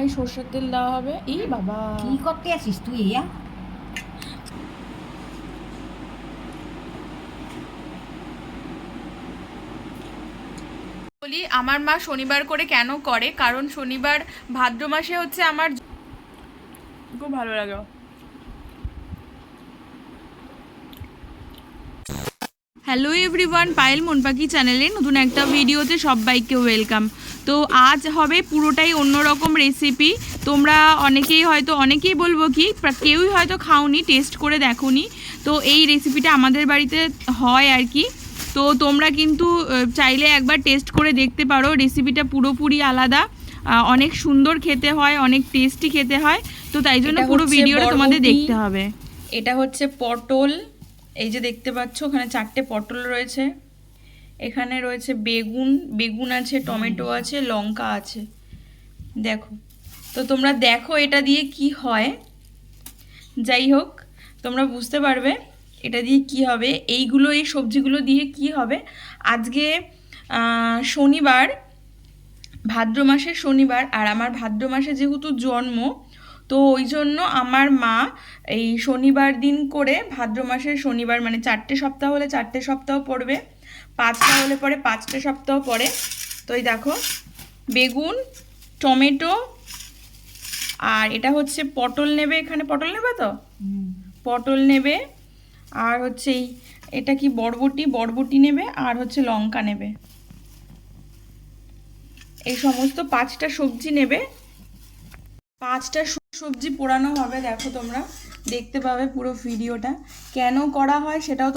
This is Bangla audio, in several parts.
একটুখানি সর্ষের তেল দেওয়া হবে। এই বাবা, কি করতে আসিস তুই? ইয়া বলি আমার মা শনিবার করে কেন করে, কারণ শনিবার ভাদ্র মাসে হচ্ছে আমার খুব ভালো লাগে। হ্যালো এভরিওয়ান, পায়েল মনপাখি চ্যানেলে নতুন একটা ভিডিওতে সবাইকে ওয়েলকাম। তো আজ হবে পুরোটাই অন্যরকম রেসিপি। তোমরা অনেকেই বলবো কি, কেউই হয়তো খাওনি, টেস্ট করে দেখোনি। তো এই রেসিপিটা আমাদের বাড়িতে হয় আর কি। তো তোমরা কিন্তু চাইলে একবার টেস্ট করে দেখতে পারো। রেসিপিটা পুরোপুরি আলাদা, অনেক সুন্দর খেতে হয়, অনেক টেস্টি খেতে হয়। তো তাই জন্য পুরো ভিডিওটা তোমাদের দেখতে হবে। এটা হচ্ছে পটল, এই যে দেখতে পাচ্ছ ওখানে 4টে পটল রয়েছে, এখানে রয়েছে বেগুন আছে, টমেটো আছে, লঙ্কা আছে। দেখো, তো তোমরা দেখো এটা দিয়ে কি হয়। যাই হোক, তোমরা বুঝতে পারবে এটা দিয়ে কি হবে, এই সবজিগুলো দিয়ে কি হবে। আজকে শনিবার, ভাদ্র মাসের শনিবার, আর আমার ভাদ্র মাসে যেহেতু জন্ম, তো ওই জন্য আমার মা এই শনিবার দিন করে ভাদ্র মাসের শনিবার, মানে 4টে সপ্তাহ হলে 4টে সপ্তাহ পড়বে, 5টা হলে পরে 5টে সপ্তাহ পড়ে। তো এই দেখো, বেগুন, টমেটো, আর এটা হচ্ছে পটল নেবে, এখানে পটল নেবে তো, পটল নেবে, আর হচ্ছে এটা কি বরবটি নেবে, আর হচ্ছে লঙ্কা নেবে। এই সমস্ত 5টা সবজি নেবে, 5টা সবজি পোড়ানো হবে। দেখো, তোমরা দেখতে পাবে পুরো ভিডিওটা। কেন করা হয় সেটাও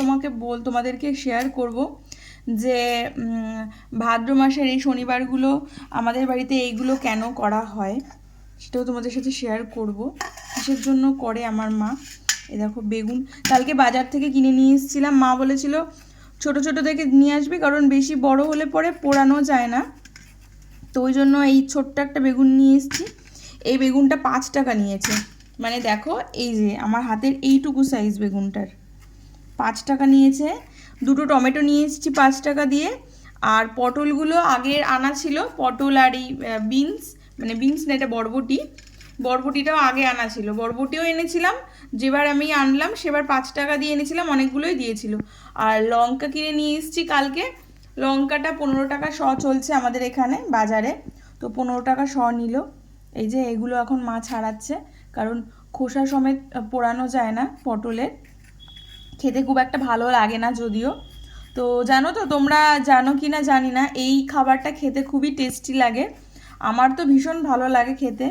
তোমাদেরকে শেয়ার করব, যে ভাদ্র মাসের এই শনিবারগুলো আমাদের বাড়িতে এইগুলো কেন করা হয় সেটাও তোমাদের সাথে শেয়ার করব, কিসের জন্য করে আমার মা। এই দেখো বেগুন, কালকে বাজার থেকে কিনে নিয়ে এসেছিলাম, মা বলেছিল ছোট ছোট থেকে নিয়ে আসবি, কারণ বেশি বড় হলে পরে পোড়ানো যায় না। তো ওই জন্য এই ছোট্ট একটা বেগুন নিয়ে এসেছি। এই বেগুনটা 5 টাকা নিয়েছে, মানে দেখো এই যে আমার হাতের এইটুকু সাইজ বেগুনটার 5 টাকা নিয়েছে। 2টো টমেটো নিয়ে এসেছি 5 টাকা দিয়ে। আর পটলগুলো আগের আনা ছিল, পটল আর এই বিনস, মানে বিনস না, এটা বরবটিটাও আগে আনা ছিল, বরবটিও এনেছিলাম। যেবার আমি আনলাম সেবার 5 টাকা দিয়ে এনেছিলাম, অনেকগুলোই দিয়েছিল। আর লঙ্কা কিনে নিয়ে এসেছি কালকে, লঙ্কাটা 15 টাকা শ চলছে আমাদের এখানে বাজারে, তো 15 টাকা শ নিল। এই যে এগুলো এখন মা ছাড়াচ্ছে, কারণ খোসা সমেত পোড়ানো যায় না পটলের, খেতে খুব একটা ভালো লাগে না যদিও। তো জানো তো, তোমরা জানো কি না জানি না, এই খাবারটা খেতে খুবই টেস্টি লাগে, আমার তো ভীষণ ভালো লাগে খেতে।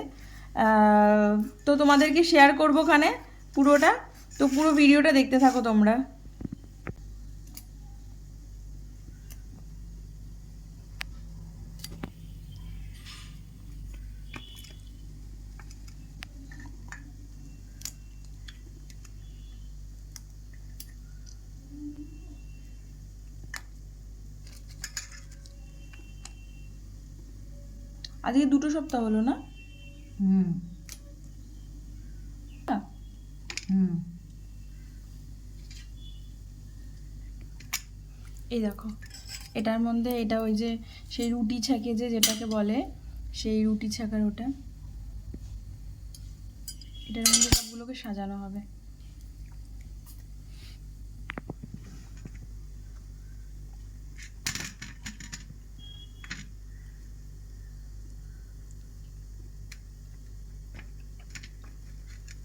তো তোমাদেরকে শেয়ার করবো ওখানে পুরোটা, তো পুরো ভিডিওটা দেখতে থাকো তোমরা। আজকে 2টো সপ্তাহ হলো না? হুম হুম এই দেখো, এটার মধ্যে এটা ওই যে সেই রুটি ছাঁকে যেটাকে বলে, সেই রুটি ছাঁকার ওটা, এটার মধ্যে সবগুলোকে সাজানো হবে।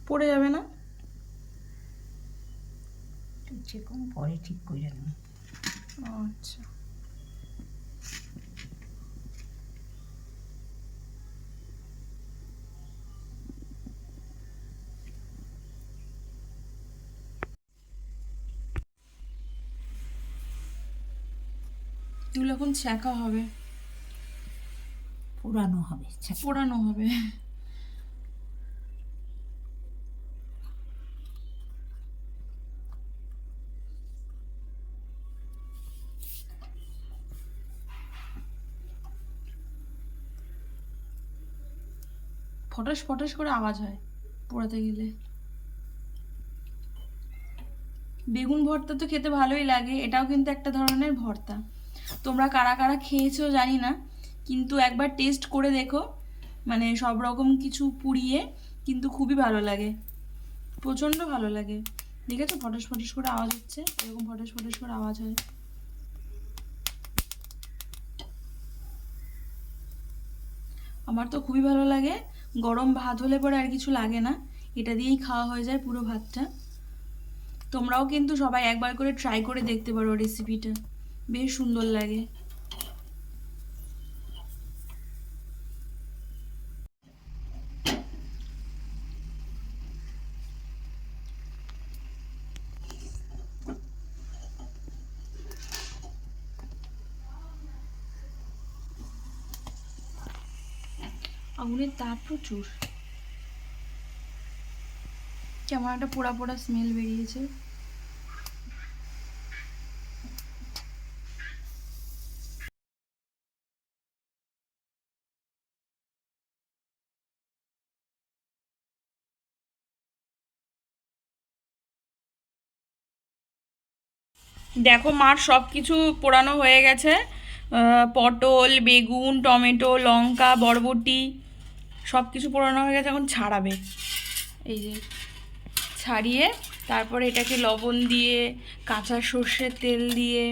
পড়ে যাবে না? যে কোনো পরে ঠিক করে নেব। আচ্ছা, এগুলো এখন ছ্যাঁকা হবে, পোড়ানো হবে, পোড়ানো হবে। ফটাস ফটাস করে আওয়াজ হয় পোড়াতে গেলে। বেগুন ভর্তা তো খেতে ভালোই লাগে, এটাও কিন্তু একটা ধরনের ভর্তা। তোমরা কারা কারা খেয়েছো জানি না, কিন্তু একবার টেস্ট করে দেখো, মানে সব রকম কিছু পুড়িয়ে, কিন্তু খুবই ভালো লাগে, প্রচণ্ড ভালো লাগে। দেখেছো ফটস ফটস করে আওয়াজ হচ্ছে, এরকম ফটস ফটস করে আওয়াজ হয়। আমার তো খুবই ভালো লাগে। গরম ভাত হলে পরে আর কিছু লাগে না, এটা দিয়েই খাওয়া হয়ে যায় পুরো ভাতটা। তোমরাও কিন্তু সবাই একবার করে ট্রাই করে দেখতে পারো রেসিপিটা, বেশ সুন্দর লাগে। আগুনের তাপ প্রচুর, কেমন একটা পোড়া পোড়া স্মেল বেরিয়েছে। দেখো মার সব কিছু পোড়ানো হয়ে গেছে, পটল, বেগুন, টমেটো, লঙ্কা, বরবটি সব কিছু পোড়ানো হয়ে গেছে। এখন ছাড়াবে, এই যে ছাড়িয়ে তারপর এটাকে লবণ দিয়ে, কাঁচা সর্ষের তেল দিয়ে,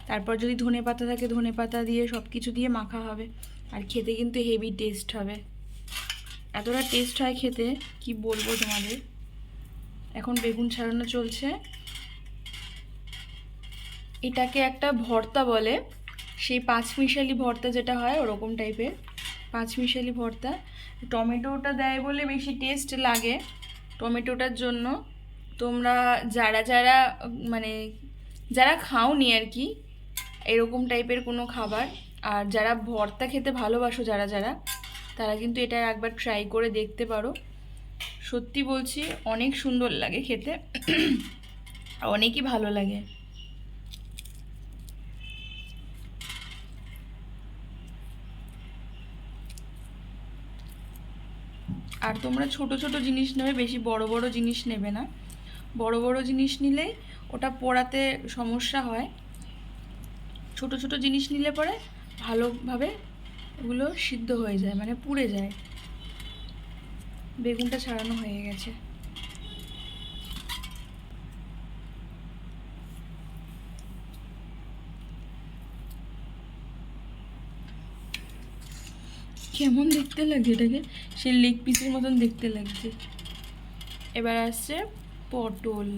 তারপর যদি ধনেপাতা থাকে ধনেপাতা দিয়ে সব কিছু দিয়ে মাখা হবে। আর খেতে কিন্তু হেভি টেস্ট হবে, এতটা টেস্ট হয় খেতে কি বলবো তোমাদের। এখন বেগুন ছাড়ানো চলছে। এটাকে একটা ভর্তা বলে, সেই পাঁচমিশালি ভর্তা যেটা হয় ওরকম টাইপের পাঁচমিশালি ভর্তা। টমেটোটা দেয় বলে বেশি টেস্ট লাগে টমেটোটার জন্য। তোমরা যারা যারা মানে যারা খাওনি আর কি এরকম টাইপের কোনো খাবার, আর যারা ভর্তা খেতে ভালোবাসো যারা যারা, তারা কিন্তু এটা একবার ট্রাই করে দেখতে পারো। সত্যি বলছি অনেক সুন্দর লাগে খেতে, অনেকই ভালো লাগে। আর তোমরা ছোট ছোট জিনিস নেবে, বেশি বড় বড় জিনিস নেবে না। বড় বড় জিনিস নিলে ওটা পোড়াতে সমস্যা হয়, ছোট ছোট জিনিস নিলে পরে ভালোভাবে ওগুলো সিদ্ধ হয়ে যায়, মানে পুড়ে যায়। বেগুনটা ছাড়ানো হয়ে গেছে। কেমন দেখতে লাগছে এটাকে, সেই লেগ পিসের মতন দেখতে লাগছে। এবার আসছে পটল,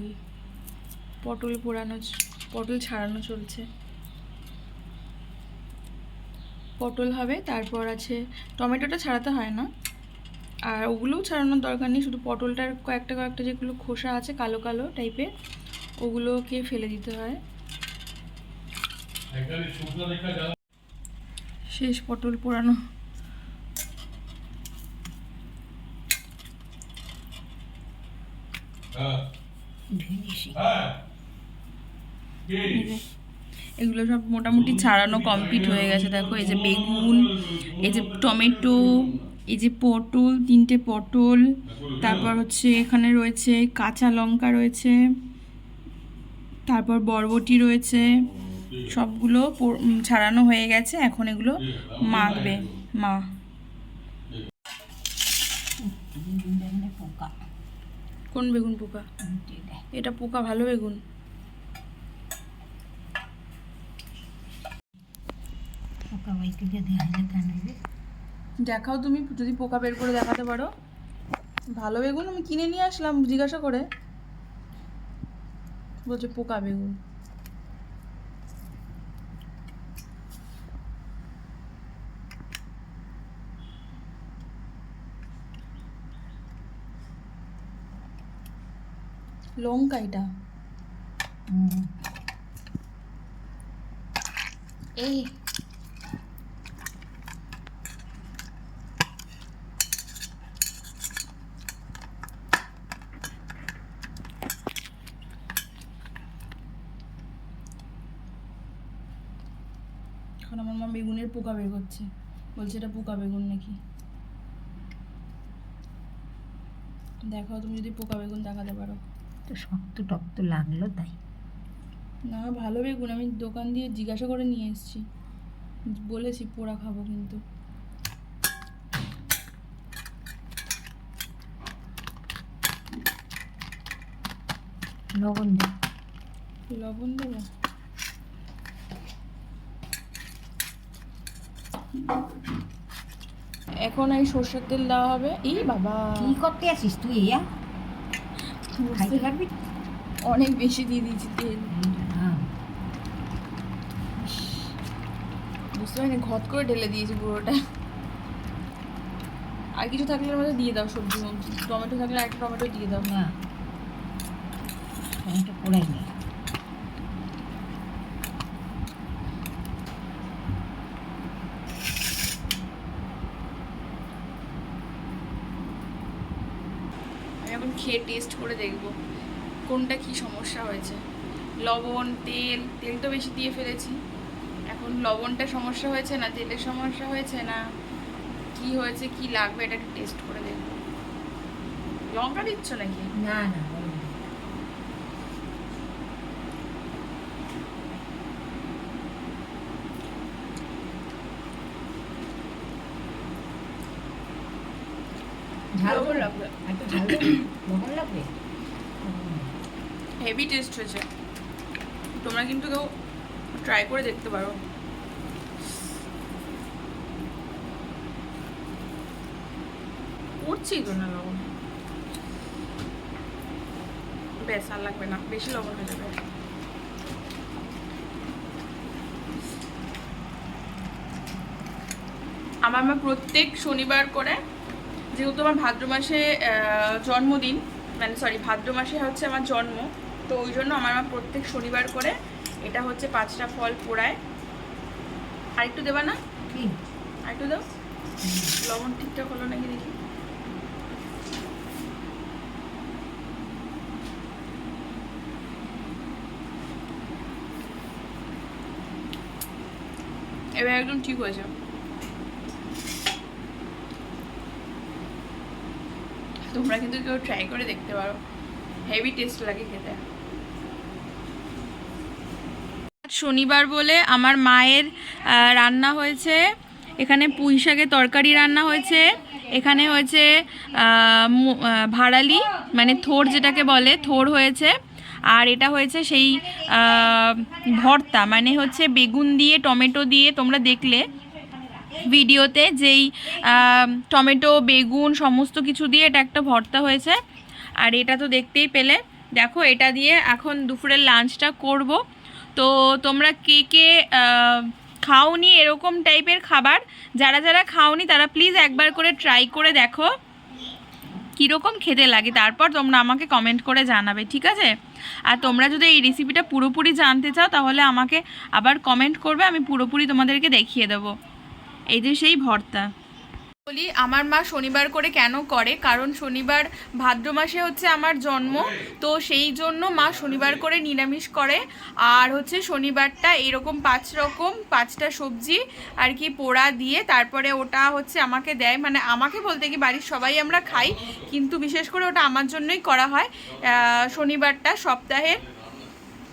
পটল ছাড়ানো চলছে। পটল হবে, তারপর আছে টমেটোটা ছাড়াতে হয় না, আর ওগুলোও ছাড়ানোর দরকার নেই, শুধু পটলটার কয়েকটা কয়েকটা যেগুলো খোসা আছে কালো কালো টাইপের ওগুলোকে ফেলে দিতে হয়। শেষ পটল পোড়ানো। এগুলো সব মোটামুটি ছাড়ানো কমপ্লিট হয়ে গেছে। দেখো এই যে বেগুন, এই যে টমেটো, এই যে পটল, 3টে পটল, তারপর হচ্ছে এখানে রয়েছে কাঁচা লঙ্কা রয়েছে, তারপর বরবটি রয়েছে, সবগুলো ছাড়ানো হয়ে গেছে। এখন এগুলো মাখবে মা। কোন বেগুন পোকা? এটা পোকা, ভালো বেগুন। দেখাও তুমি, যদি পোকা বের করে দেখাতে পারো। ভালো বেগুন আমি কিনে নিয়ে আসলাম জিজ্ঞাসা করে, বলছে পোকা বেগুন। লঙ্কা এটা, এই এখন আমার মা বেগুনের পোকা বের করছে, বলছে এটা পোকা বেগুন নাকি। দেখাও তুমি যদি পোকা বেগুন দেখাতে পারো। তো শক্ত টক্ত লাগলো তাই। না ভালো বেগুন, আমি দোকান দিয়ে জিজ্ঞাসা করে নিয়ে এসেছি, বলেছি পোড়া খাবো কিন্তু। লবণ দে। লবণ দেবো? এখন এই সর্ষের তেল দেওয়া হবে। এই বাবা, কি করতে আসিস তুই? ইয়া খাইতে পারবি? অনেক বেশি দিয়ে দিয়েছি তেল, হ্যাঁ। বুঝতে পারিনি, ঘট করে ঢেলে দিয়েছি পুরোটা। আর কিছু থাকলে এর মধ্যে দিয়ে দাও, সবজি মবজি, টমেটো থাকলে একটা টমেটো দিয়ে দাও। না, টমেটো পোড়াই নেই। আমি এখন খেয়ে টেস্ট করে দেখব কোনটা কি সমস্যা হয়েছে। লবণ, তেল, তেল তো বেশি দিয়ে ফেলেছি। এখন লবণটা সমস্যা হয়েছে না তেলের সমস্যা হয়েছে না কি হয়েছে, কি লাগবে এটা একটু টেস্ট করে দেখব। লঙ্কা দিচ্ছ নাকি? না না, বলো না। ঝাল লবণ দেবো? লাগবে, একটু ঝাল দেবো? লবণ লাগবে? হেভি টেস্ট হয়েছে। তোমরা কিন্তু কেউ ট্রাই করে দেখতে পারো। করছি তো না লবণ, বেশ আর লাগবে না, বেশি লবণ হয়ে যাবে। আমার মা প্রত্যেক শনিবার করে, যেহেতু আমার ভাদ্র মাসে জন্মদিন, মানে সরি ভাদ্র মাসে হচ্ছে আমার জন্ম, তো ওই জন্য আমার মা প্রত্যেক শনিবার করে এটা হচ্ছে 5টা ফল পোড়ায়। আর একটু দেবা না? কি? আর একটু দাও, লবণ ঠিকঠাক হলো নাকি দেখি। এবার একদম ঠিক হয়েছে। তোমরা কিন্তু কেউ ট্রাই করে দেখতে পারো, হেভি টেস্ট লাগে খেতে। শনিবার বলে আমার মায়ের রান্না হয়েছে, এখানে পুঁই শাকের তরকারি রান্না হয়েছে, এখানে হয়েছে ভাড়ালি মানে থোড় যেটাকে বলে থোড় হয়েছে, আর এটা হয়েছে সেই ভর্তা, মানে হচ্ছে বেগুন দিয়ে টমেটো দিয়ে, তোমরা দেখলে ভিডিওতে যেই টমেটো বেগুন সমস্ত কিছু দিয়ে এটা একটা ভর্তা হয়েছে। আর এটা তো দেখতেই পেলে, দেখো এটা দিয়ে এখন দুপুরের লাঞ্চটা করব। তো তোমরা কে কে খাওনি এরকম টাইপের খাবার, যারা যারা খাওনি তারা প্লিজ একবার করে ট্রাই করে দেখো কীরকম খেতে লাগে, তারপর তোমরা আমাকে কমেন্ট করে জানাবে, ঠিক আছে? আর তোমরা যদি এই রেসিপিটা পুরোপুরি জানতে চাও তাহলে আমাকে আবার কমেন্ট করবে, আমি পুরোপুরি তোমাদেরকে দেখিয়ে দেবো। এই যে সেই ভর্তা। বলি আমার মা শনিবার করে কেন করে, কারণ শনিবার ভাদ্র মাসে হচ্ছে আমার জন্ম, তো সেই জন্য মা শনিবার করে নিরামিষ করে। আর হচ্ছে শনিবারটা এরকম 5টা সবজি আর কি পোড়া দিয়ে তারপরে ওটা হচ্ছে আমাকে দেয়, মানে আমাকে বলতে কি বাড়ির সবাই আমরা খাই, কিন্তু বিশেষ করে ওটা আমার জন্যই করা হয়। শনিবারটা সপ্তাহের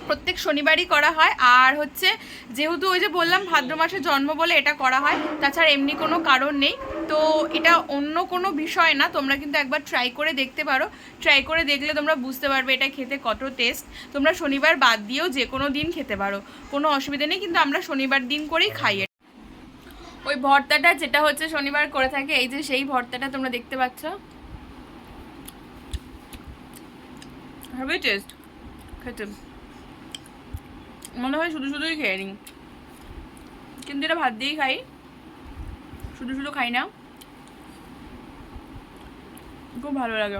প্রত্যেক শনিবারই করা হয়। আর হচ্ছে যেহেতু ওই যে বললাম ভাদ্র মাসে জন্ম বলে এটা করা হয়, তাছাড়া এমনি কোনো কারণ নেই। তো এটা অন্য কোনো বিষয় না, তোমরা কিন্তু একবার ট্রাই করে দেখতে পারো, ট্রাই করে দেখলে তোমরা বুঝতে পারবে এটা খেতে কত টেস্ট। তোমরা শনিবার বাদ দিয়েও যে কোনো দিন খেতে পারো, কোনো অসুবিধা নেই, কিন্তু আমরা শনিবার দিন করেই খাই। ওই ভর্তাটা যেটা হচ্ছে শনিবার করে থাকে, এই যে সেই ভর্তাটা তোমরা দেখতে পাচ্ছ, হেভি টেস্ট খেতে, মনে হয় শুধু শুধুই খেয়ে নিই, কিন্তু এটা ভাত দিয়েই খাই, শুধু শুধু খাই না, খুব ভালো লাগে।